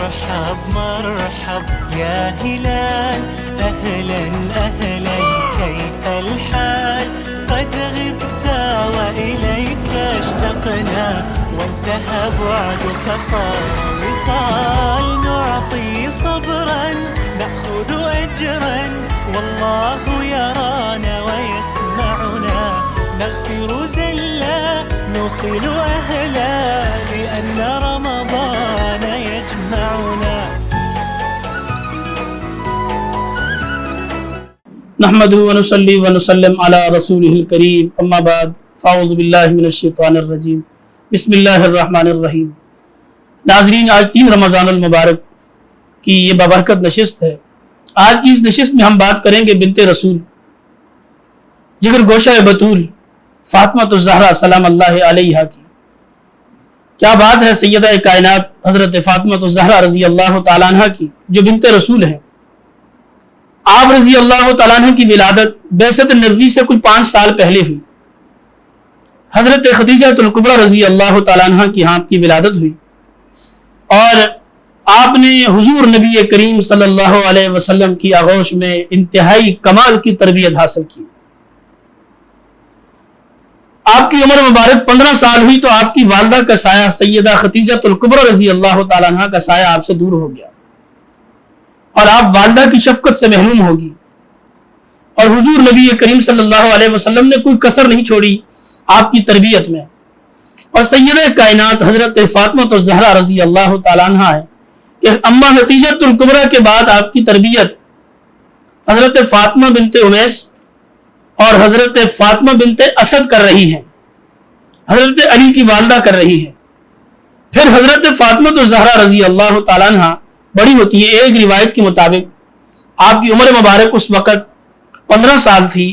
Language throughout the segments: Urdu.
مرحب مرحب يا هلال أهلا أهلا كيف الحال قد غبت وإليك اشتقنا وانتهى بعدك صار وصال نعطي صبرا نأخذ أجرا والله يرانا ويسمعنا نغفر زلا نوصل أهلا لأن رمضان يجمعنا نحمده ونصلي ونسلم على رسوله الكريم اما بعد فاعوذ باللہ من الشیطان الرجیم بسم اللہ الرحمن الرحیم۔ ناظرین، آج 3 رمضان المبارک کی یہ بابرکت نشست ہے۔ آج کی اس نشست میں ہم بات کریں گے بنت رسول جگر گوشہ بطول فاطمہ الزہرا سلام اللہ علیہا کی۔ کیا بات ہے سیدہ کائنات حضرت فاطمہ الزہرا رضی اللہ تعالیٰ عنہ کی، جو بنت رسول ہیں۔ آپ رضی اللہ تعالیٰ عنہ کی ولادت بعثت نبوی سے کچھ 5 سال پہلے ہوئی۔ حضرت خدیجہ الکبریٰ رضی اللہ تعالیٰ عنہ کی آپ کی ولادت ہوئی اور آپ نے حضور نبی کریم صلی اللہ علیہ وسلم کی آغوش میں انتہائی کمال کی تربیت حاصل کی۔ آپ کی عمر مبارک 15 سال ہوئی تو آپ کی والدہ کا سایہ سیدہ خدیجہ الکبریٰ رضی اللہ تعالیٰ عنہ کا سایہ آپ سے دور ہو گیا اور آپ والدہ کی شفقت سے محروم ہوگی، اور حضور نبی کریم صلی اللہ علیہ وسلم نے کوئی کسر نہیں چھوڑی آپ کی تربیت میں۔ اور سیدہ کائنات حضرت فاطمہ الزہرا رضی اللہ تعالیٰ عنہ ہے کہ اماں خدیجہ الکبریٰ کے بعد آپ کی تربیت حضرت فاطمہ بنت امیس اور حضرت فاطمہ بنت اسد کر رہی ہیں، حضرت علی کی والدہ کر رہی ہیں۔ پھر حضرت فاطمہ الزہرا رضی اللہ تعالیٰ عنہ بڑی ہوتی ہے۔ ایک روایت کے مطابق آپ کی عمر مبارک اس وقت 15 سال تھی،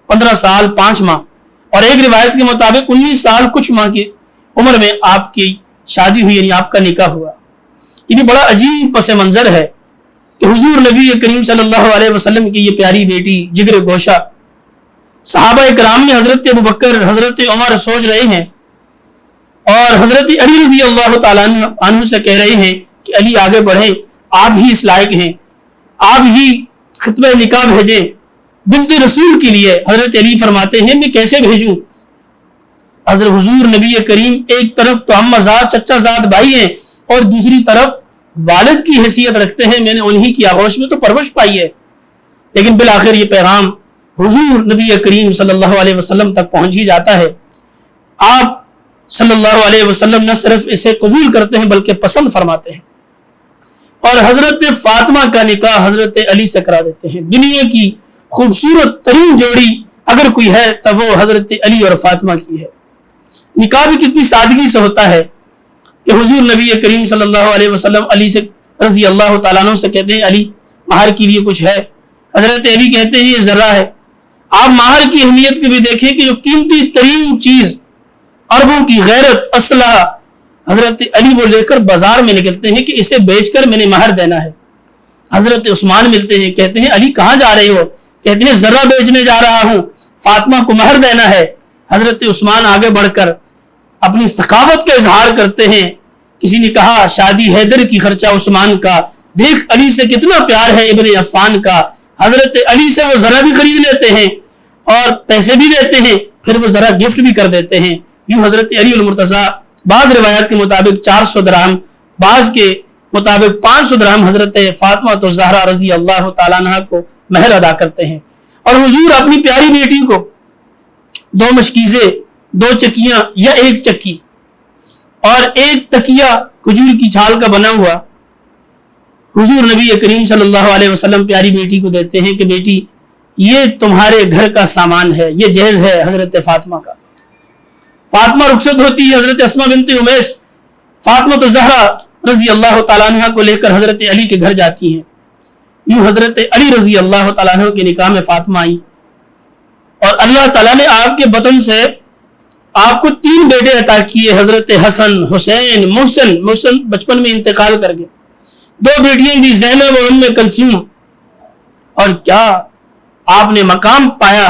15 سال 5 ماہ، اور ایک روایت کے مطابق 19 سال کچھ ماہ کی عمر میں آپ کی شادی ہوئی، یعنی آپ کا نکاح ہوا۔ یہ بڑا عجیب پس منظر ہے کہ حضور نبی کریم صلی اللہ علیہ وسلم کی یہ پیاری بیٹی جگر گوشہ، صحابہ اکرام میں حضرت ابوبکر، حضرت عمر سوچ رہے ہیں اور حضرت علی رضی اللہ تعالیٰ عنہ سے کہہ رہے ہیں کہ علی آگے بڑھیں، آپ ہی اس لائق ہیں، آپ ہی خطبہ نکاح بھیجیں بنت رسول کے لیے۔ حضرت علی فرماتے ہیں میں کیسے بھیجوں؟ حضرت حضور نبی کریم ایک طرف تو اماں زاد چچا زاد بھائی ہیں اور دوسری طرف والد کی حیثیت رکھتے ہیں، میں نے انہی کی آغوش میں تو پرورش پائی ہے۔ لیکن بالآخر یہ پیغام حضور نبی کریم صلی اللہ علیہ وسلم تک پہنچ ہی جاتا ہے۔ آپ صلی اللہ علیہ وسلم نہ صرف اسے قبول کرتے ہیں بلکہ پسند فرماتے ہیں اور حضرت فاطمہ کا نکاح حضرت علی سے کرا دیتے ہیں۔ دنیا کی خوبصورت ترین جوڑی اگر کوئی ہے تو وہ حضرت علی اور فاطمہ کی ہے۔ نکاح بھی کتنی سادگی سے ہوتا ہے کہ حضور نبی کریم صلی اللہ علیہ وسلم علی سے رضی اللہ تعالیٰ عنہ سے کہتے ہیں علی مہر کے لیے کچھ ہے؟ حضرت علی کہتے ہیں یہ ذرہ ہے۔ آپ مہر کی اہمیت کو بھی دیکھیں کہ جو قیمتی ترین چیز، عربوں کی غیرت، اسلحہ، حضرت علی وہ لے کر بازار میں نکلتے ہیں کہ اسے بیچ کر میں نے مہر دینا ہے۔ حضرت عثمان ملتے ہیں، کہتے ہیں علی کہاں جا رہے ہو؟ کہتے ہیں ذرہ بیچنے جا رہا ہوں، فاطمہ کو مہر دینا ہے۔ حضرت عثمان آگے بڑھ کر اپنی ثقافت کا اظہار کرتے ہیں۔ کسی نے کہا شادی حیدر کی خرچہ عثمان کا، دیکھ علی سے کتنا پیار ہے ابن عفان کا۔ حضرت علی سے وہ ذرہ بھی خرید لیتے ہیں اور پیسے بھی دیتے ہیں، پھر وہ ذرہ گفٹ بھی کر دیتے ہیں۔ یوں حضرت علی المرتضیٰ بعض روایات کے مطابق 400 درہم، بعض کے مطابق 500 درہم حضرت فاطمہ الزہرا رضی اللہ تعالیٰ عنہ کو مہر ادا کرتے ہیں۔ اور حضور اپنی پیاری بیٹی کو 2 مشکیزیں، 2 چکیاں یا 1 چکی اور 1 تکیہ کھجور کی چھال کا بنا ہوا حضور نبی کریم صلی اللہ علیہ وسلم پیاری بیٹی کو دیتے ہیں کہ بیٹی یہ تمہارے گھر کا سامان ہے، یہ جہیز ہے حضرت فاطمہ کا۔ فاطمہ رخصت ہوتی ہے، حضرت اسماء بنت امیس فاطمہ الزہرا رضی اللہ تعالیٰ عنہ کو لے کر حضرت علی کے گھر جاتی ہیں۔ یوں حضرت علی رضی اللہ تعالیٰ عنہ کے نکاح میں فاطمہ آئی اور اللہ تعالیٰ نے آپ کے بطن سے آپ کو 3 بیٹے عطا کیے، حضرت حسن، حسین، محسن بچپن میں انتقال کر گئے۔ 2 بیٹیاں دی زینب اور ام کلثوم۔ اور کیا آپ نے مقام پایا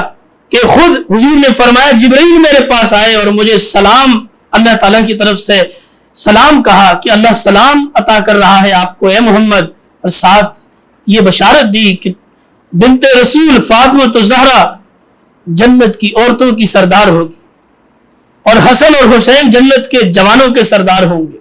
کہ خود حضور نے فرمایا جبرائیل میرے پاس آئے اور مجھے سلام اللہ تعالیٰ کی طرف سے سلام کہا کہ اللہ سلام عطا کر رہا ہے آپ کو اے محمد، اور ساتھ یہ بشارت دی کہ بنت رسول فاطمہ تو زہرا جنت کی عورتوں کی سردار ہوگی، اور حسن اور حسین جنت کے جوانوں کے سردار ہوں گے۔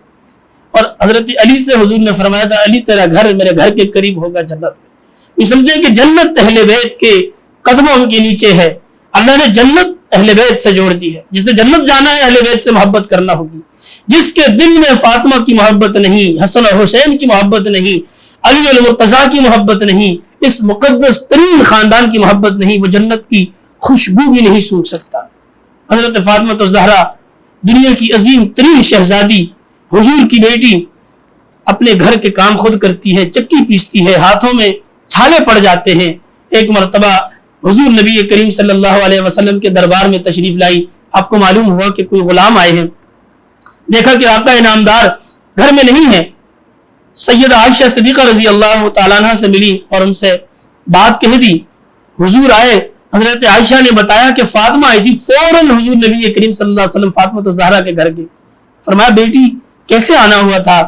اور حضرت علی سے حضور نے فرمایا تھا علی تیرا گھر میرے گھر کے قریب ہوگا جنت میں۔ یہ سمجھے کہ جنت اہل بیت کے قدموں کے نیچے ہے، اللہ نے جنت اہل بیت سے جوڑ دی ہے۔ جس نے جنت جانا ہے اہل بیت سے محبت کرنا ہوگی۔ جس کے دل میں فاطمہ کی محبت نہیں، حسن اور حسین کی محبت نہیں، علی المرتضیٰ کی محبت نہیں، اس مقدس ترین خاندان کی محبت نہیں، وہ جنت کی خوشبو بھی نہیں سونگھ سکتا۔ حضرت فاطمہ الزہرا دنیا کی عظیم ترین شہزادی، حضور کی بیٹی، اپنے گھر کے کام خود کرتی ہے، چکی پیستی ہے، ہاتھوں میں چھالے پڑ جاتے ہیں۔ ایک مرتبہ حضور نبی کریم صلی اللہ علیہ وسلم کے دربار میں تشریف لائی، آپ کو معلوم ہوا کہ کوئی غلام آئے ہیں، دیکھا کہ آقا انعامدار گھر میں نہیں ہے، سیدہ عائشہ صدیقہ رضی اللہ تعالیٰ عنہ سے ملی اور ان سے بات کہہ دی۔ حضور آئے، حضرت عائشہ نے بتایا کہ فاطمہ آئی تھی، فوراً حضور نبی کریم صلی اللہ علیہ وسلم فاطمہ الزہرا کے گھر گئے۔ فرمایا بیٹی کیسے آنا ہوا تھا؟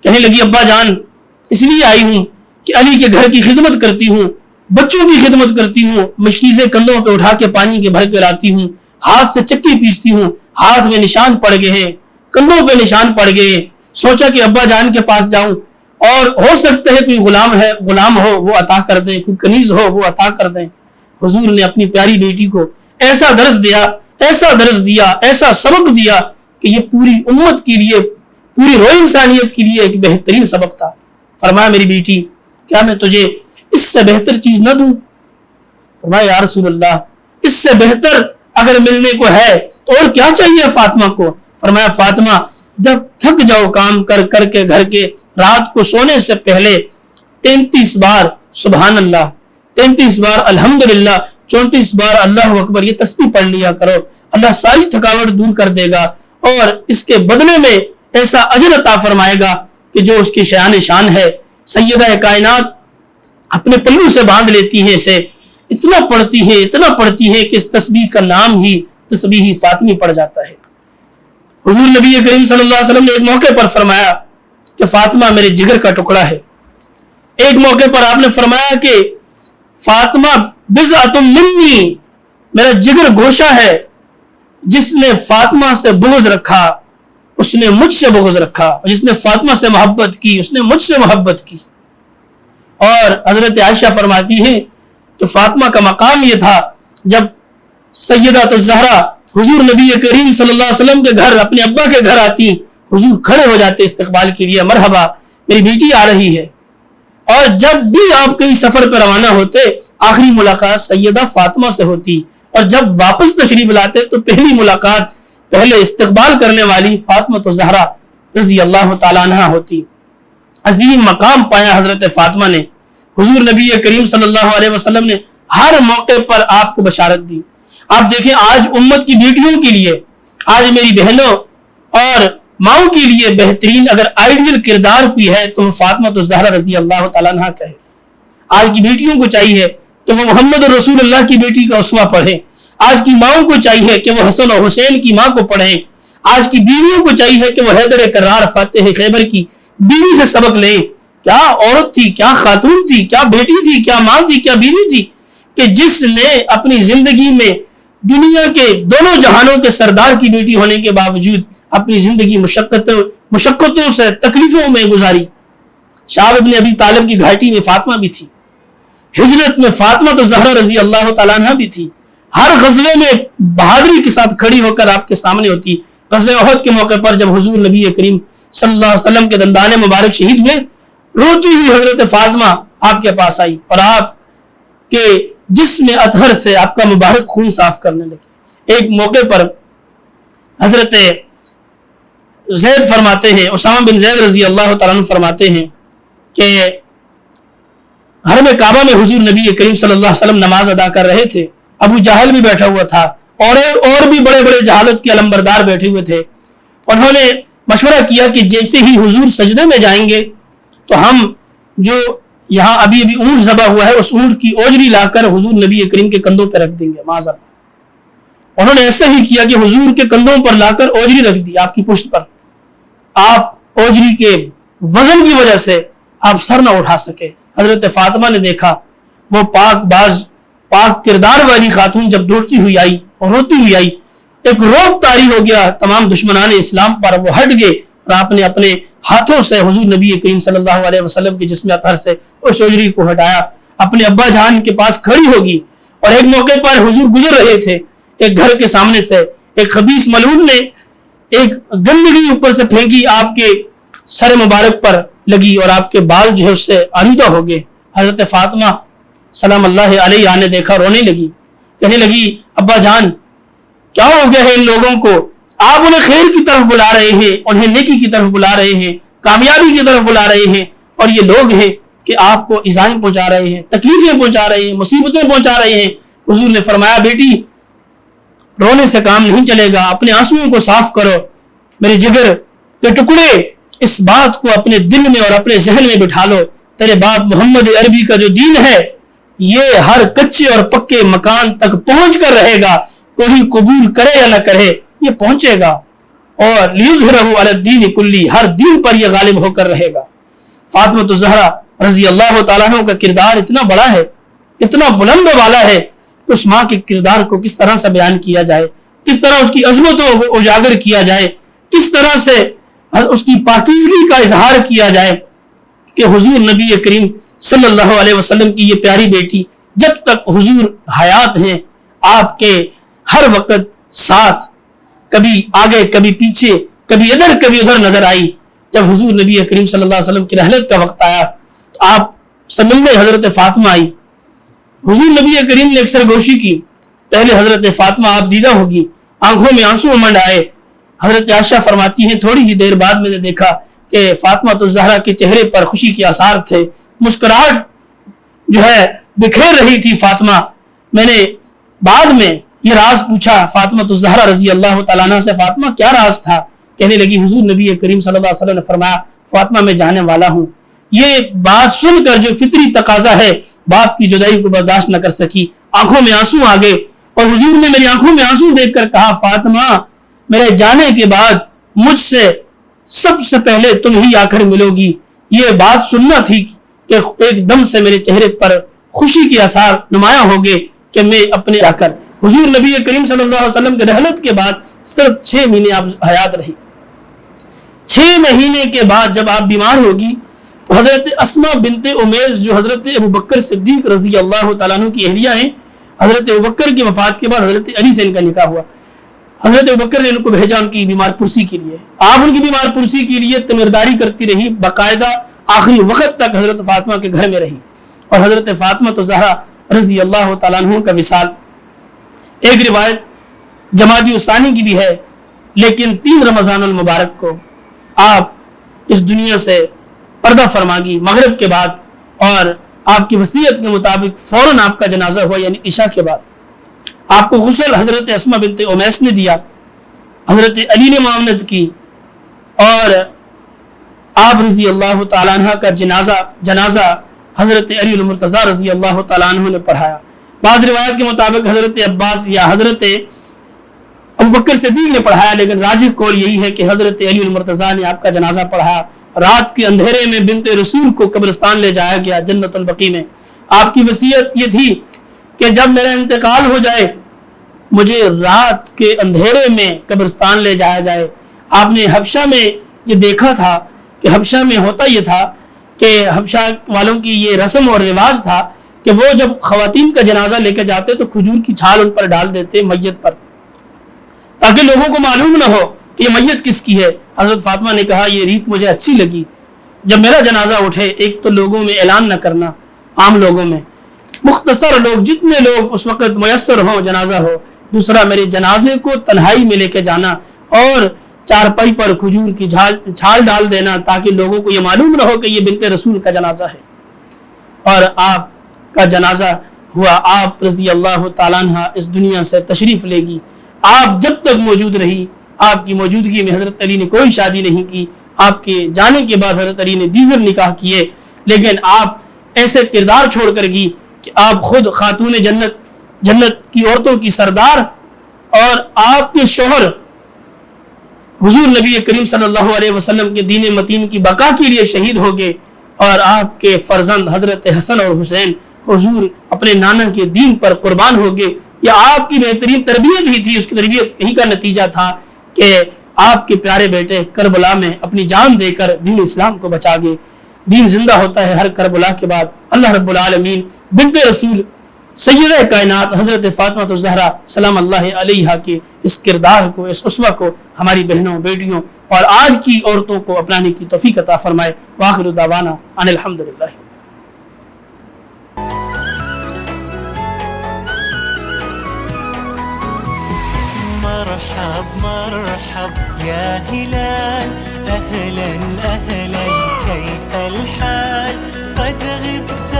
کہنے لگی ابا جان اس لیے آئی ہوں کہ علی کے گھر کی خدمت کرتی ہوں، بچوں کی خدمت کرتی ہوں، مشکیزیں کندھوں پہ اٹھا کے پانی کے بھر کے لاتی ہوں، ہاتھ سے چکی پیستی ہوں، ہاتھ میں نشان پڑ گئے ہیں، کندھوں پہ نشان پڑ گئے، سوچا کہ ابا جان کے پاس جاؤں، اور ہو سکتا ہے کوئی غلام ہو وہ عطا کر دیں، کوئی کنیز ہو وہ عطا کر دیں۔ حضور نے اپنی پیاری بیٹی کو ایسا درس دیا، ایسا سبق دیا کہ یہ پوری امت کے لیے، پوری روح انسانیت کے لیے ایک بہترین سبق تھا۔ فرمایا میری بیٹی کیا میں تجھے اس سے بہتر چیز نہ دوں؟ فرمایا یا رسول اللہ اس سے بہتر اگر ملنے کو ہے تو اور کیا چاہیے فاطمہ کو؟ فرمایا فاطمہ جب تھک جاؤ کام کر کر کے گھر کے، رات کو سونے سے پہلے 33 بار سبحان اللہ، 33 بار الحمدللہ، 34 بار اللہ اکبر یہ تسبیح پڑھ لیا کرو، اللہ ساری تھکاوٹ دور کر دے گا، اور اس کے بدلے میں ایسا اجر عطا فرمائے گا کہ جو اس کی شان شان ہے۔ سیدہ کائنات اپنے پلو سے باندھ لیتی ہے اسے، اتنا پڑھتی ہے کہ اس تسبیح کا نام ہی تسبیح فاطمی پڑ جاتا ہے۔ حضور نبی کریم صلی اللہ علیہ وسلم نے ایک موقع پر فرمایا کہ فاطمہ میرے جگر کا ٹکڑا ہے۔ ایک موقع پر آپ نے فرمایا کہ فاطمہ بضعۃ منی، میرا جگر گوشہ ہے، جس نے فاطمہ سے بغض رکھا اس نے مجھ سے بغض رکھا، جس نے فاطمہ سے محبت کی اس نے مجھ سے محبت کی۔ اور حضرت عائشہ فرماتی ہے کہ فاطمہ کا مقام یہ تھا جب سیدہ الزہرا حضور نبی کریم صلی اللہ علیہ وسلم کے گھر اپنے ابا کے گھر آتی، حضور کھڑے ہو جاتے استقبال کے لیے، مرحبا میری بیٹی آ رہی ہے۔ اور جب بھی آپ کہیں سفر پہ روانہ ہوتے آخری ملاقات سیدہ فاطمہ سے ہوتی، اور جب واپس تشریف لاتے تو پہلی ملاقات پہلے استقبال کرنے والی فاطمہ الزہرا رضی اللہ تعالیٰ عنہ ہوتی۔ عظیم مقام پایا حضرت فاطمہ نے۔ حضور نبی کریم صلی اللہ علیہ وسلم نے ہر موقع پر آپ کو بشارت دی۔ آپ دیکھیں آج امت کی بیٹیوں کے لیے، آج میری بہنوں اور ماؤں کے لیے بہترین اگر آئیڈیل کردار کوئی ہے تو وہ فاطمہ الزہرا رضی اللہ تعالیٰ عنہ کا ہے۔ آج کی بیٹیوں کو چاہیے کہ وہ محمد رسول اللہ کی بیٹی کا اسوہ پڑھیں، آج کی ماؤں کو چاہیے کہ وہ حسن و حسین کی ماں کو پڑھیں، آج کی بیویوں کو چاہیے کہ وہ حیدر کرار فاتح خیبر کی بیوی سے سبق لیں۔ کیا عورت تھی، کیا خاتون تھی، کیا بیٹی تھی، کیا ماں تھی، کیا بیوی تھی کہ جس نے اپنی زندگی میں دنیا کے دونوں جہانوں کے سردار کی بیٹی ہونے کے باوجود اپنی زندگی مشقتوں سے تکلیفوں میں گزاری۔ شعب ابن ابی طالب کی گھاٹی میں فاطمہ بھی تھی، ہجرت میں فاطمہ الزہرا رضی اللہ تعالیٰ عنہ بھی تھی، ہر غزوے میں بہادری کے ساتھ کھڑی ہو کر آپ کے سامنے ہوتی۔ غزوہ احد کے موقع پر جب حضور نبی کریم صلی اللہ علیہ وسلم کے دندان مبارک شہید ہوئے، روتی ہوئی حضرت فاطمہ آپ کے پاس آئی اور آپ کے جسم اطہر سے آپ کا مبارک خون صاف کرنے لگے۔ ایک موقع پر حضرت زید فرماتے ہیں، اسامہ بن زید رضی اللہ تعالیٰ عنہ فرماتے ہیں کہ حرم کعبہ میں حضور نبی کریم صلی اللہ علیہ وسلم نماز ادا کر رہے تھے، ابو جہل بھی بیٹھا ہوا تھا اور بھی بڑے بڑے جہالت کے علمبردار بیٹھے ہوئے تھے۔ انہوں نے مشورہ کیا کہ جیسے ہی حضور سجدے میں جائیں گے تو ہم جو یہاں ابھی اونٹ ذبح ہوا ہے اس اونٹ کی اوجری لا کر حضور نبی کریم کے کندھوں پہ رکھ دیں گے، معاذ اللہ۔ انہوں نے ایسا ہی کیا کہ حضور کے کندھوں پر لا کر اوجری رکھ دی، آپ کی پشت پر۔ آپ اوجری کے وزن کی وجہ سے آپ سر نہ اٹھا سکے. حضرت فاطمہ نے دیکھا وہ پاک کردار والی خاتون جب دوڑتی ہوئی آئی اور روتی ہوئی آئی, ایک روب طاری ہو گیا تمام دشمنان اسلام پر, وہ ہٹ گئے اور آپ نے اپنے ہاتھوں سے حضور نبی کریم صلی اللہ علیہ وسلم کے جسم اطہر سے اس اوجری کو ہٹایا, اپنے ابا جان کے پاس کھڑی ہوگی. اور ایک موقع پر حضور گزر رہے تھے, ایک گھر کے سامنے سے ایک خبیث ملعون نے ایک گندگی اوپر سے پھینکی, آپ کے سر مبارک پر لگی اور آپ کے بال جو ہے اس سے آلودہ ہو گئے. حضرت فاطمہ سلام اللہ علیہ نے دیکھا, رونے لگی, کہنے لگی ابا جان کیا ہو گیا ہے ان لوگوں کو, آپ انہیں خیر کی طرف بلا رہے ہیں, انہیں نیکی کی طرف بلا رہے ہیں, کامیابی کی طرف بلا رہے ہیں, اور یہ لوگ ہیں کہ آپ کو ایذائیں پہنچا رہے ہیں, تکلیفیں پہنچا رہے ہیں, مصیبتیں پہنچا رہے ہیں. حضور نے فرمایا بیٹی رونے سے کام نہیں چلے گا, اپنے آنسوؤں کو صاف کرو, میرے جگر کے ٹکڑے اس بات کو اپنے دل میں اور اپنے ذہن میں بٹھا لو, تیرے باپ محمد عربی کا جو دین ہے یہ ہر کچے اور پکے مکان تک پہنچ کر رہے گا, کوئی قبول کرے یا نہ کرے یہ پہنچے گا, اور لیظہرہ علی الدین کلی, ہر دین پر یہ غالب ہو کر رہے گا. فاطمہ الزہرا رضی اللہ تعالیٰ عنہ کا کردار اتنا بڑا ہے, اتنا بلند و بالا ہے, اس ماں کے کردار کو کس طرح سے بیان کیا جائے, کس طرح اس کی عظمتوں کو اجاگر کیا جائے, کس طرح سے اس کی پاکیزگی کا اظہار کیا جائے کہ حضور نبی کریم صلی اللہ علیہ وسلم کی یہ پیاری بیٹی جب تک حضور حیات ہیں آپ کے ہر وقت ساتھ, کبھی آگے کبھی پیچھے, کبھی ادھر کبھی ادھر نظر آئی. جب حضور نبی کریم صلی اللہ علیہ وسلم کی رحلت کا وقت آیا تو آپ سے ملنے حضرت فاطمہ آئی. حضور نبی کریم نے ایک سرگوشی کی, پہلے حضرت فاطمہ آپ دیدہ ہوگی, آنکھوں میں آنسو امنڈ آئے. حضرت عائشہ فرماتی ہیں تھوڑی ہی دیر بعد میں نے دیکھا کہ فاطمہ الزہرا کے چہرے پر خوشی کے آثار تھے, مسکراہٹ جو ہے بکھیر رہی تھی فاطمہ. میں نے بعد میں یہ راز پوچھا فاطمہ الزہرا رضی اللہ تعالیٰ عنہ سے, فاطمہ کیا راز تھا؟ کہنے لگی حضور نبی کریم صلی اللہ علیہ وسلم نے فرمایا فاطمہ میں جانے والا ہوں. یہ بات سن کر جو فطری تقاضا ہے باپ کی جدائی کو برداشت نہ کر سکی, آنکھوں میں آنسو آ گئے, اور حضور نے میری آنکھوں میں آنسو دیکھ کر کہا فاطمہ میرے جانے کے بعد مجھ سے سب سے پہلے تم ہی آ کر ملو گی. یہ بات سننا تھی کہ ایک دم سے میرے چہرے پر خوشی کے آثار نمایاں ہو گئے کہ میں اپنے آ کر حضور نبی کریم صلی اللہ علیہ وسلم کے رحلت کے بعد صرف 6 مہینے آپ حیات رہی. 6 مہینے کے بعد جب آپ بیمار ہوگی تو حضرت اسماء بنت امیس جو حضرت ابوبکر صدیق رضی اللہ تعالیٰ عنہ کی اہلیہ ہیں, حضرت ابوبکر کی وفات کے بعد حضرت علی سے ان کا نکاح ہوا. حضرت ابوبکر نے ان کو بھیجا ان کی بیمار پرسی کے لیے, آپ ان کی بیمار پرسی کے لیے تمیرداری کرتی رہی, باقاعدہ آخری وقت تک حضرت فاطمہ کے گھر میں رہی. اور حضرت فاطمہ الزہرا رضی اللہ تعالیٰ عنہ کا وصال ایک روایت جمادی الثانی کی بھی ہے, لیکن 3 رمضان المبارک کو آپ اس دنیا سے پردہ فرما گئی مغرب کے بعد, اور آپ کی وصیت کے مطابق فوراً آپ کا جنازہ ہوا, یعنی عشاء کے بعد. آپ کو غسل حضرت اسماء بنت امیس نے دیا, حضرت علی نے معاونت کی, اور آپ رضی اللہ تعالیٰ عنہ کا جنازہ حضرت علی المرتضیٰ رضی اللہ تعالیٰ عنہ نے پڑھایا. بعض روایت کے مطابق حضرت عباس یا حضرت ابوبکر صدیق نے پڑھایا, لیکن راجح قول یہی ہے کہ حضرت علی المرتضیٰ نے آپ کا جنازہ پڑھایا. رات کے اندھیرے میں بنت رسول کو قبرستان لے جایا گیا جنت البقیع میں. آپ کی وصیت یہ تھی کہ جب میرا انتقال ہو جائے مجھے رات کے اندھیرے میں قبرستان لے جایا جائے. آپ نے حبشہ میں یہ دیکھا تھا کہ حبشہ میں ہوتا یہ تھا کہ حبشہ والوں کی یہ رسم اور رواج تھا کہ وہ جب خواتین کا جنازہ لے کے جاتے تو کھجور کی چھال ان پر ڈال دیتے میت پر, تاکہ لوگوں کو معلوم نہ ہو کہ یہ میت کس کی ہے. حضرت فاطمہ نے کہا یہ ریت مجھے اچھی لگی, جب میرا جنازہ اٹھے ایک تو لوگوں میں اعلان نہ کرنا, عام لوگوں میں مختصر لوگ جتنے لوگ اس وقت میسر ہوں جنازہ ہو, دوسرا میرے جنازے کو تنہائی میں لے کے جانا اور چارپائی پر کھجور کی چھال ڈال دینا تاکہ لوگوں کو یہ معلوم نہ ہو کہ یہ بنت رسول کا جنازہ ہے. اور آپ کا جنازہ ہوا, آپ رضی اللہ تعالیٰ عنہ اس دنیا سے تشریف لے گی. آپ جب تک موجود رہی, آپ کی موجودگی میں حضرت علی نے کوئی شادی نہیں کی. آپ کے جانے کے بعد حضرت علی نے دیگر نکاح کیے, لیکن آپ ایسے کردار چھوڑ کر گئی کہ آپ خود خاتون جنت کی عورتوں کی سردار, اور آپ کے شوہر حضور نبی کریم صلی اللہ علیہ وسلم کے دین متین کی بقا کے لیے شہید ہو گئے، اور آپ کے فرزند حضرت حسن اور حسین حضور اپنے نانا کے دین پر قربان ہو گئے۔ یہ آپ کی بہترین تربیت ہی تھی، اس کی تربیت یہی کا نتیجہ تھا کہ آپ کے پیارے بیٹے کربلا میں اپنی جان دے کر دین اسلام کو بچا گئے۔ دین زندہ ہوتا ہے ہر کربلا کے بعد۔ اللہ رب العالمین بنت رسول سیدہ کائنات حضرت فاطمہ الزہرا سلام اللہ علیہا کے اس کردار کو، اس اسوہ کو ہماری بہنوں، بیٹیوں اور آج کی عورتوں کو اپنانے کی توفیق عطا فرمائے۔ وآخر دعوانا ان الحمدللہ۔ مرحب مرحب يا هلال، أهلا أهلا كيف الحال؟ قد غبت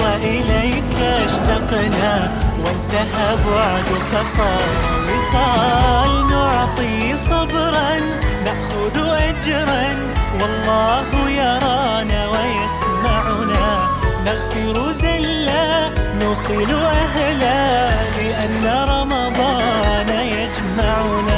وإليك اشتقنا، وانتهى بعدك صار وصال. نعطي صبرا نأخذ أجرا، والله يرانا ويسمعنا. نغفر زلا نوصل أهلا، لأن رمضان يجمعنا.